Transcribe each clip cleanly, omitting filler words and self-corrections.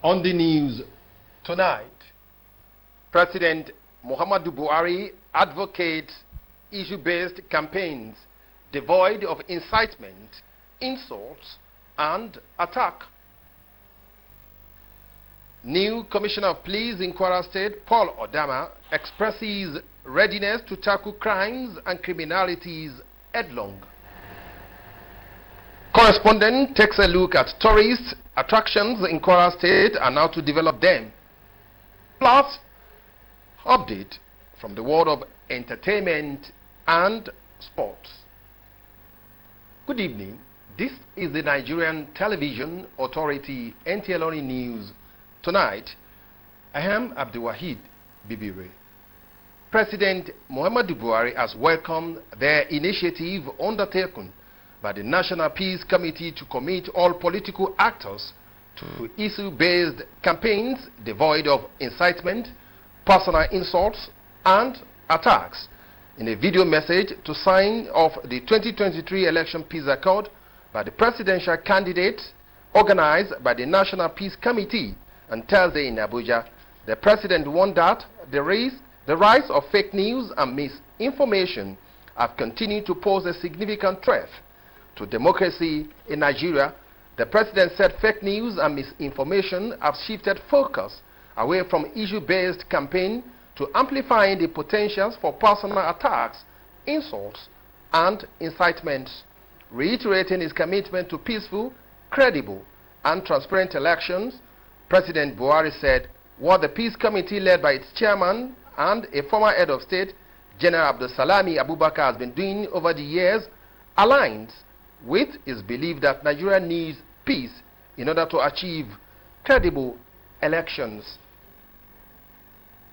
On the news tonight, President Muhammadu Buhari advocates issue-based campaigns devoid of incitement, insults, and attack. New Commissioner of Police in Kwara State, Paul Odama, expresses readiness to tackle crimes and criminalities headlong. Correspondent takes a look at tourist attractions in Kwara State and how to develop them. Plus, update from the world of entertainment and sports. Good evening. This is the Nigerian Television Authority NTA ILORIN News Tonight. I am Abdulwahid Bibire. President Muhammadu Buhari has welcomed the initiative undertaken by the National Peace Committee to commit all political actors to issue-based campaigns devoid of incitement, personal insults, and attacks. In a video message to sign off the 2023 election peace accord by the presidential candidates organized by the National Peace Committee on Thursday in Abuja, the president warned that the rise of fake news and misinformation have continued to pose a significant threat to democracy in Nigeria. The president said fake news and misinformation have shifted focus away from issue-based campaign to amplifying the potentials for personal attacks, insults, and incitements. Reiterating his commitment to peaceful, credible, and transparent elections, President Buhari said what the Peace Committee led by its chairman and a former head of state, General Abdulsalami Abubakar, has been doing over the years aligns with his belief that Nigeria needs peace in order to achieve credible elections.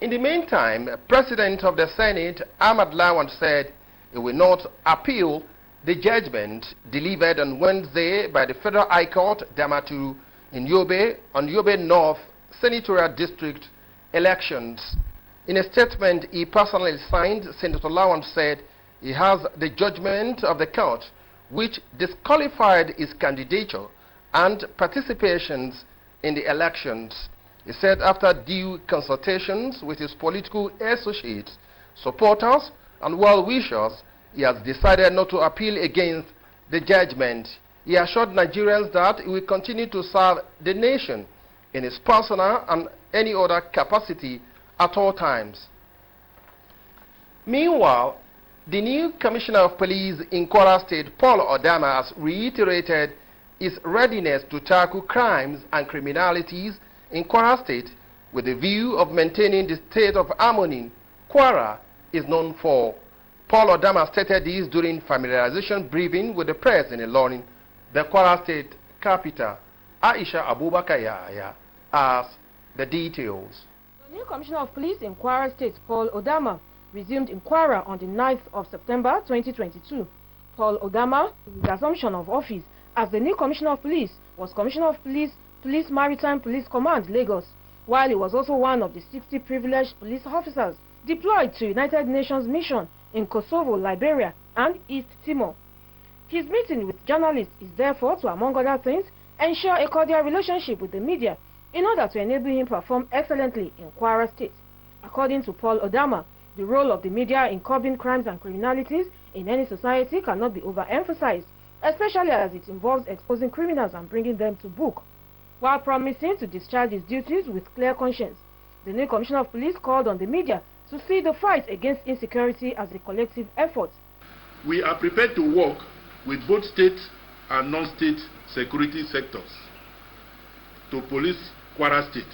In the meantime, President of the Senate, Ahmad Lawan, said he will not appeal the judgment delivered on Wednesday by the Federal High Court, Damaturu, in Yobe, on Yobe North Senatorial District elections. In a statement he personally signed, Senator Lawan said he has the judgment of the court which disqualified his candidature and participations in the elections. He said after due consultations with his political associates, supporters, and well-wishers, he has decided not to appeal against the judgment. He assured Nigerians that he will continue to serve the nation in his personal and any other capacity at all times. Meanwhile, the new Commissioner of Police in Kwara State, Paul Odama, has reiterated his readiness to tackle crimes and criminalities in Kwara State with the view of maintaining the state of harmony Kwara is known for. Paul Odama stated this during familiarization briefing with the press in Ilorin, the Kwara State capital. Aisha Abubakar Yahya has the details. The new Commissioner of Police in Kwara State, Paul Odama, resumed in Kwara on the 9th of September 2022. Paul Odama, with the assumption of office as the new Commissioner of Police, was Commissioner of Police, Police Maritime Police Command, Lagos, while he was also one of the 60 privileged police officers deployed to United Nations mission in Kosovo, Liberia, and East Timor. His meeting with journalists is therefore to, among other things, ensure a cordial relationship with the media in order to enable him perform excellently in Kwara State. According to Paul Odama, the role of the media in curbing crimes and criminalities in any society cannot be overemphasized, especially as it involves exposing criminals and bringing them to book. While promising to discharge his duties with clear conscience, the new Commissioner of Police called on the media to see the fight against insecurity as a collective effort. We are prepared to work with both state and non-state security sectors to police Kwara State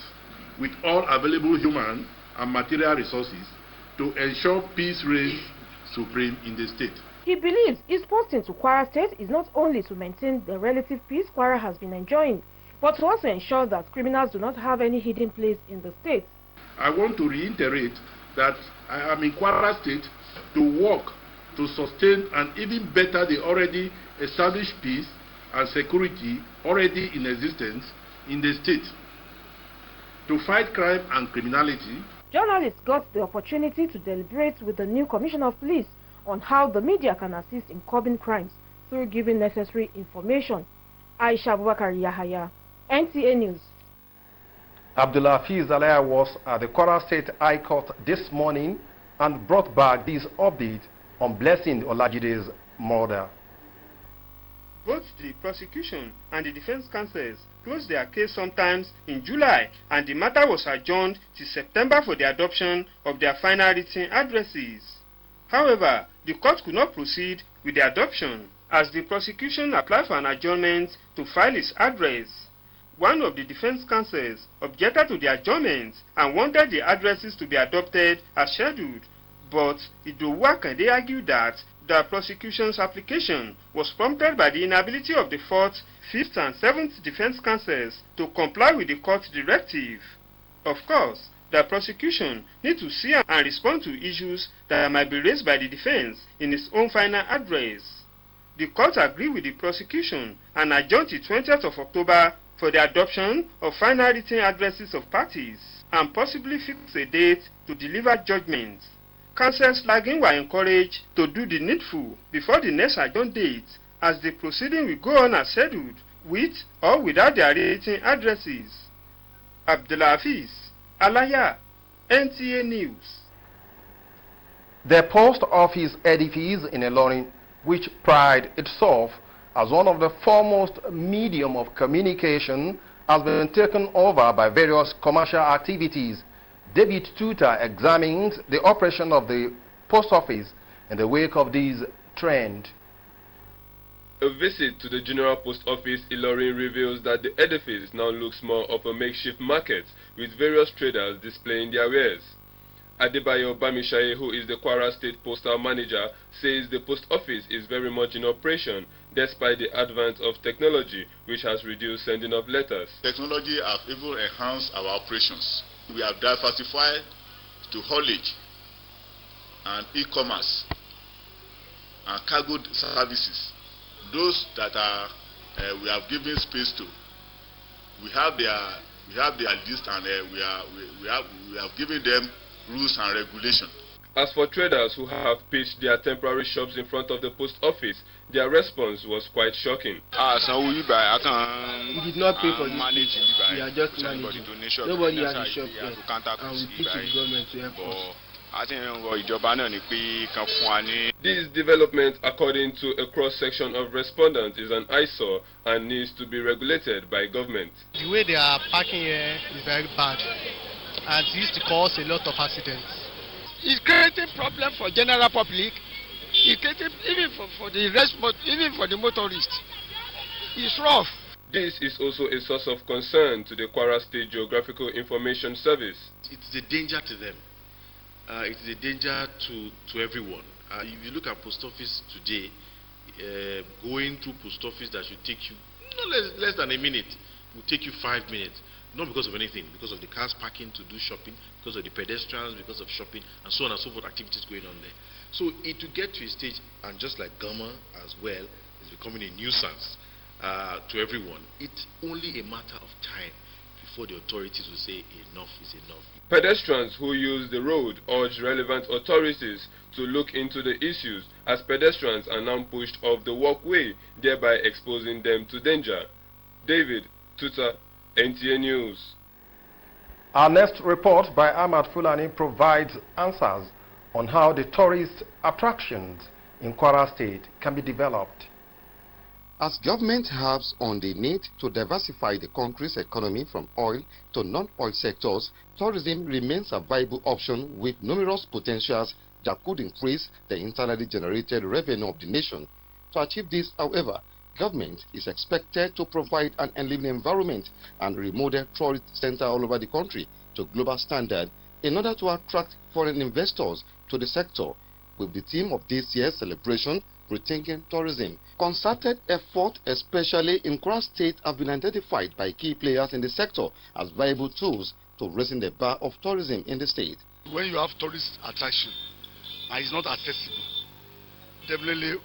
with all available human and material resources to ensure peace reigns supreme in the state. He believes his posting to Kwara State is not only to maintain the relative peace Kwara has been enjoying, but to also ensure that criminals do not have any hidden place in the state. I want to reiterate that I am in Kwara State to work to sustain and even better the already established peace and security already in existence in the state. To fight crime and criminality, journalists got the opportunity to deliberate with the new Commissioner of Police on how the media can assist in curbing crimes through giving necessary information. Aisha Abubakar Yahya, NTA News. Abdulhafiz Alaya was at the Kwara State High Court this morning and brought back this update on Blessing Olajide's murder. Both the prosecution and the defense counsels closed their case sometimes in July, and the matter was adjourned till September for the adoption of their final written addresses. However, the court could not proceed with the adoption as the prosecution applied for an adjournment to file its address. One of the defense counsels objected to the adjournment and wanted the addresses to be adopted as scheduled, but Idowu Akande argued that the prosecution's application was prompted by the inability of the 4th, 5th and 7th defense counsels to comply with the court directive. Of course, the prosecution needs to see and respond to issues that might be raised by the defense in its own final address. The court agreed with the prosecution and adjourned the 20th of October for the adoption of final written addresses of parties and possibly fix a date to deliver judgments. Counsels lagging were encouraged to do the needful before the next adjourned date, as the proceeding will go on as scheduled, with or without their written addresses. Abdulhafiz Alaya, NTA News. The post office edifice in Ilorin, which prides itself as one of the foremost medium of communication, has been taken over by various commercial activities. David Tuta examines the operation of the post office in the wake of this trend. A visit to the General Post Office Ilorin reveals that the edifice now looks more of a makeshift market, with various traders displaying their wares. Adebayo Bamishaye, who is the Kwara State Postal Manager, says the post office is very much in operation despite the advance of technology, which has reduced sending of letters. Technology has even enhanced our operations. We have diversified to haulage and e-commerce and cargo services. Those that are we have given space to, we have their list, and we have given them rules and regulations. As for traders who have pitched their temporary shops in front of the post office, their response was quite shocking. We did not pay for this. We are just managing. Nobody has a shop here, and we pitch the government to help us. This development, according to a cross-section of respondents, is an eyesore and needs to be regulated by government. The way they are parking here is very bad, and it used to cause a lot of accidents. It's creating problem for general public. It's creating even for the motorists. It's rough. This is also a source of concern to the Kwara State Geographical Information Service. It's a danger to them. It is a danger to everyone. If you look at post office today, going through post office that should take you less than a minute, will take you 5 minutes. Not because of anything, because of the cars parking to do shopping, because of the pedestrians, because of shopping, and so on and so forth, activities going on there. So it will get to a stage, and just like Gama as well, is becoming a nuisance to everyone. It's only a matter of time before the authorities will say enough is enough. Pedestrians who use the road urge relevant authorities to look into the issues, as pedestrians are now pushed off the walkway, thereby exposing them to danger. David Tuta, NTA News. Our next report by Ahmad Fulani provides answers on how the tourist attractions in Kwara State can be developed. As government harps on the need to diversify the country's economy from oil to non-oil sectors, tourism remains a viable option with numerous potentials that could increase the internally generated revenue of the nation. To achieve this, however, government is expected to provide an enabling environment and remodel tourist centers all over the country to global standard in order to attract foreign investors to the sector. With the theme of this year's celebration, Rethinking Tourism, concerted effort, especially in Kwara State, have been identified by key players in the sector as viable tools to raising the bar of tourism in the state. When you have tourist attraction and it's not accessible, definitely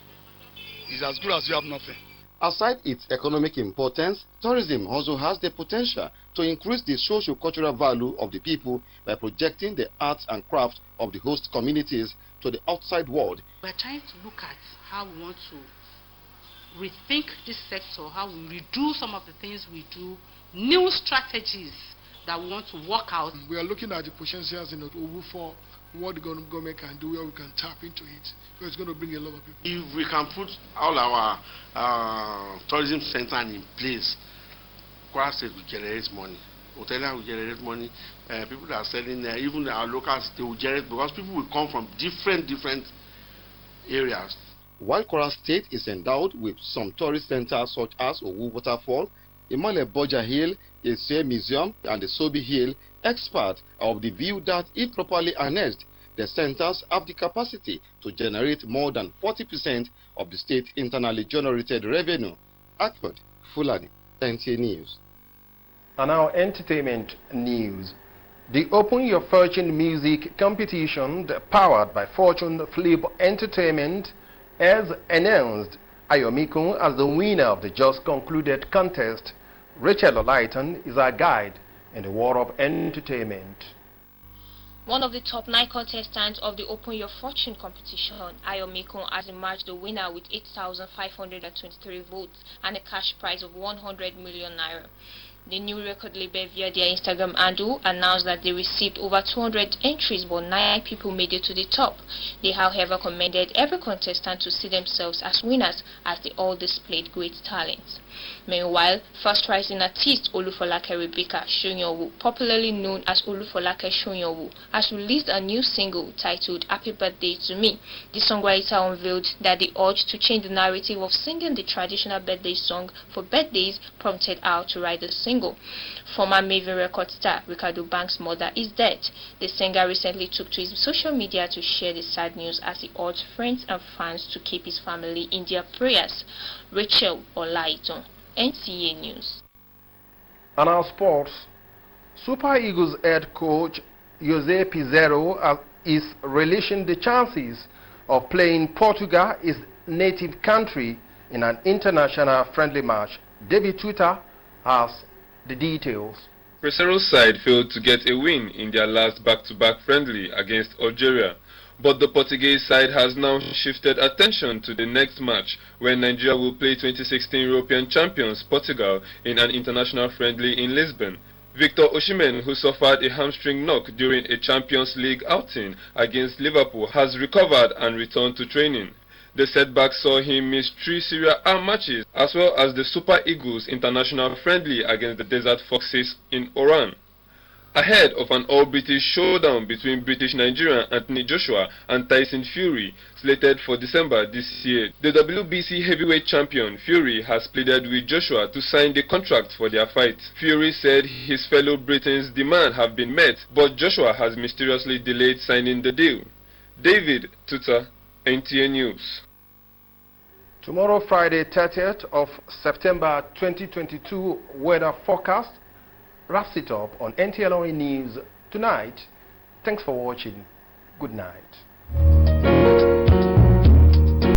it's as good as you have nothing. Aside its economic importance, tourism also has the potential to increase the socio-cultural value of the people by projecting the arts and crafts of the host communities to the outside world. We're trying to look at how we want to rethink this sector, how we redo some of the things we do, new strategies that we want to work out. We are looking at the potentials in Ovu for what the government can do, where we can tap into it. Because it's going to bring a lot of people. If we can put all our tourism center in place, Kwara State will generate money. Hoteliers will generate money. People that are selling there, even our locals, they will generate, because people will come from different areas. While Kwara State is endowed with some tourist centers such as Owu Waterfall, Imale Boja Hill, Ese Museum, and the Sobi Hill, experts are of the view that if properly harnessed, the centers have the capacity to generate more than 40% of the state internally generated revenue. Akpad Fulani, NTA News. And now entertainment news. The Open Your Fortune music competition powered by Fortune Flip Entertainment has announced Ayomiko as the winner of the just concluded contest. Rachel Olaitan is our guide in the world of entertainment. One of the top 9 contestants of the Open Your Fortune competition, Ayomiko, has emerged the winner with 8,523 votes and a cash prize of 100 million naira. The new record label via their Instagram handle announced that they received over 200 entries, but 9 people made it to the top. They, however, commended every contestant to see themselves as winners, as they all displayed great talent. Meanwhile, first rising artist Olufolake Rebecca Shonyowu, popularly known as Olufolake Shonyowu, has released a new single titled Happy Birthday to Me. The songwriter unveiled that the urge to change the narrative of singing the traditional birthday song for birthdays prompted her to write the single. Former Maven record star Ricardo Banks' mother is dead. The singer recently took to his social media to share the sad news, as he urged friends and fans to keep his family in their prayers. Rachel Olaitan, NTA News. And our sports. Super Eagles head coach Jose Pizarro is relishing the chances of playing Portugal, his native country, in an international friendly match. David Tuta has the details. Pizarro's side failed to get a win in their last back-to-back friendly against Algeria, but the Portuguese side has now shifted attention to the next match, when Nigeria will play 2016 European champions Portugal in an international friendly in Lisbon. Victor Osimhen, who suffered a hamstring knock during a Champions League outing against Liverpool, has recovered and returned to training. The setback saw him miss 3 Serie A matches, as well as the Super Eagles international friendly against the Desert Foxes in Oran. Ahead of an all-British showdown between British Nigerian Anthony Joshua and Tyson Fury, slated for December this year, the WBC heavyweight champion Fury has pleaded with Joshua to sign the contract for their fight. Fury said his fellow Britain's demands have been met, but Joshua has mysteriously delayed signing the deal. David Tuta, NTA News. Tomorrow, Friday, 30th of September 2022, weather forecast wraps it up on NTA ILORIN News Tonight. Thanks for watching. Good night.